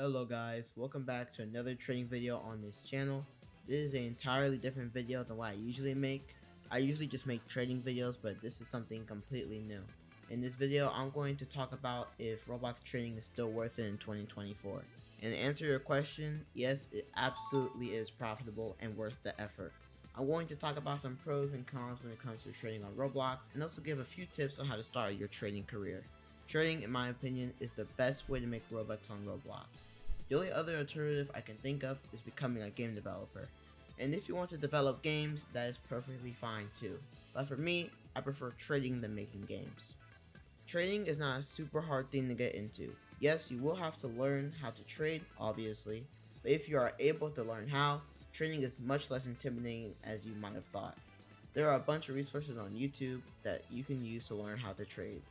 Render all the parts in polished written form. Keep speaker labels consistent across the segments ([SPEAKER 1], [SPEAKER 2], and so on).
[SPEAKER 1] Hello guys, welcome back to another trading video on this channel. This is an entirely different video than what I usually make. I usually just make trading videos, but this is something completely new. In this video, I'm going to talk about if Roblox trading is still worth it in 2024. And to answer your question, yes, it absolutely is profitable and worth the effort. I'm going to talk about some pros and cons when it comes to trading on Roblox, and also give a few tips on how to start your trading career. Trading, in my opinion, is the best way to make Robux on Roblox. The only other alternative I can think of is becoming a game developer. And if you want to develop games, that is perfectly fine too. But for me, I prefer trading than making games. Trading is not a super hard thing to get into. Yes, you will have to learn how to trade, obviously, but if you are able to learn how, trading is much less intimidating as you might have thought. There are a bunch of resources on YouTube that you can use to learn how to trade.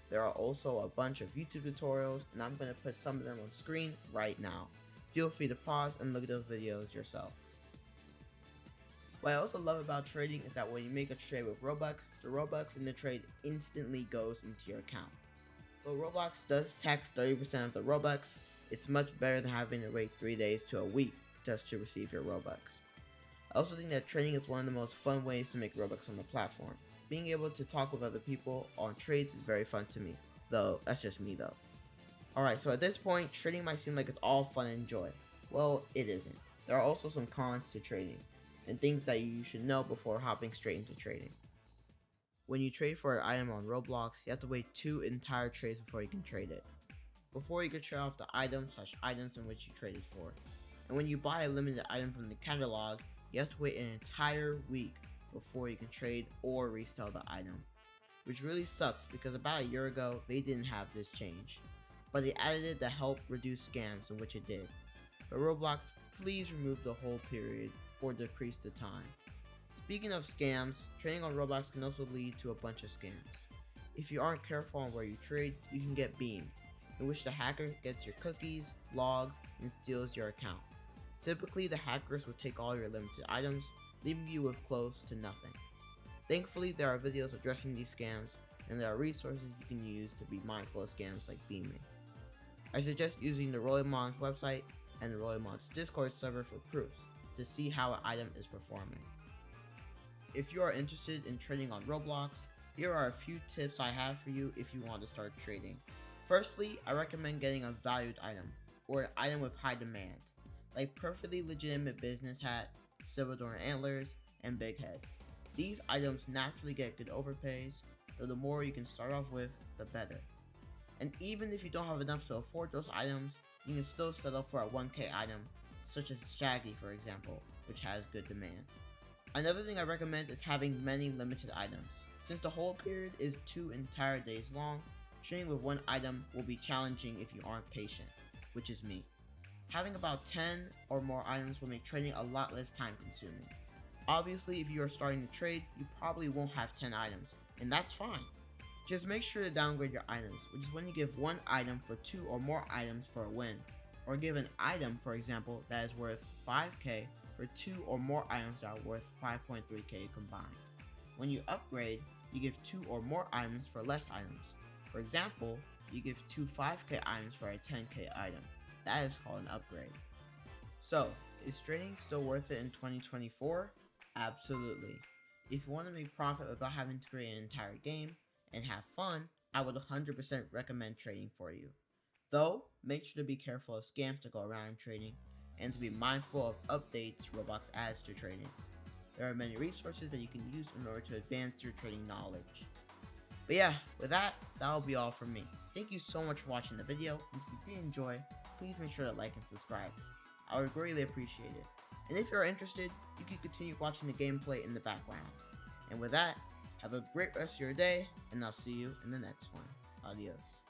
[SPEAKER 1] There are also a bunch of YouTube tutorials, and I'm going to put some of them on screen right now. Feel free to pause and look at those videos yourself. What I also love about trading is that when you make a trade with Robux, the Robux in the trade instantly goes into your account. Though Roblox does tax 30% of the Robux, it's much better than having to wait 3 days to a week just to receive your Robux. I also think that trading is one of the most fun ways to make Robux on the platform. Being able to talk with other people on trades is very fun to me, though that's just me though. Alright, so at this point, trading might seem like it's all fun and joy. Well, it isn't. There are also some cons to trading, and things that you should know before hopping straight into trading. When you trade for an item on Roblox, you have to wait 2 entire trades before you can trade it. Before you can trade off the items in which you traded for. And when you buy a limited item from the catalog, you have to wait an entire week before you can trade or resell the item. Which really sucks because about a year ago, they didn't have this change. But they added it to help reduce scams, in which it did. But Roblox, please remove the whole period or decrease the time. Speaking of scams, trading on Roblox can also lead to a bunch of scams. If you aren't careful on where you trade, you can get beamed, in which the hacker gets your cookies, logs, and steals your account. Typically, the hackers will take all your limited items, leaving you with close to nothing. Thankfully, there are videos addressing these scams, and there are resources you can use to be mindful of scams like beaming. I suggest using the Rollimons website and the Rollimons Discord server for proofs to see how an item is performing. If you are interested in trading on Roblox, here are a few tips I have for you if you want to start trading. Firstly, I recommend getting a valued item, or an item with high demand, like perfectly legitimate business hat, Silver antlers, and big head. These items naturally get good overpays, though the more you can start off with, the better. And even if you don't have enough to afford those items, you can still settle for a 1k item, such as Shaggy for example, which has good demand. Another thing I recommend is having many limited items. Since the hold period is 2 entire days long, trading with one item will be challenging if you aren't patient, which is me. Having about 10 or more items will make trading a lot less time consuming. Obviously, if you are starting to trade, you probably won't have 10 items, and that's fine. Just make sure to downgrade your items, which is when you give one item for 2 or more items for a win, or give an item, for example, that is worth 5k for 2 or more items that are worth 5.3k combined. When you upgrade, you give 2 or more items for less items. For example, you give 2 5k items for a 10k item. That is called an upgrade. So, is trading still worth it in 2024? Absolutely. If you want to make profit without having to create an entire game and have fun, I would 100% recommend trading for you. Though, make sure to be careful of scams that go around in trading and to be mindful of updates Roblox adds to trading. There are many resources that you can use in order to advance your trading knowledge. But yeah, with that will be all from me. Thank you so much for watching the video. If you did enjoy, please make sure to like and subscribe. I would greatly appreciate it. And if you're interested, you can continue watching the gameplay in the background. And with that, have a great rest of your day, and I'll see you in the next one. Adios.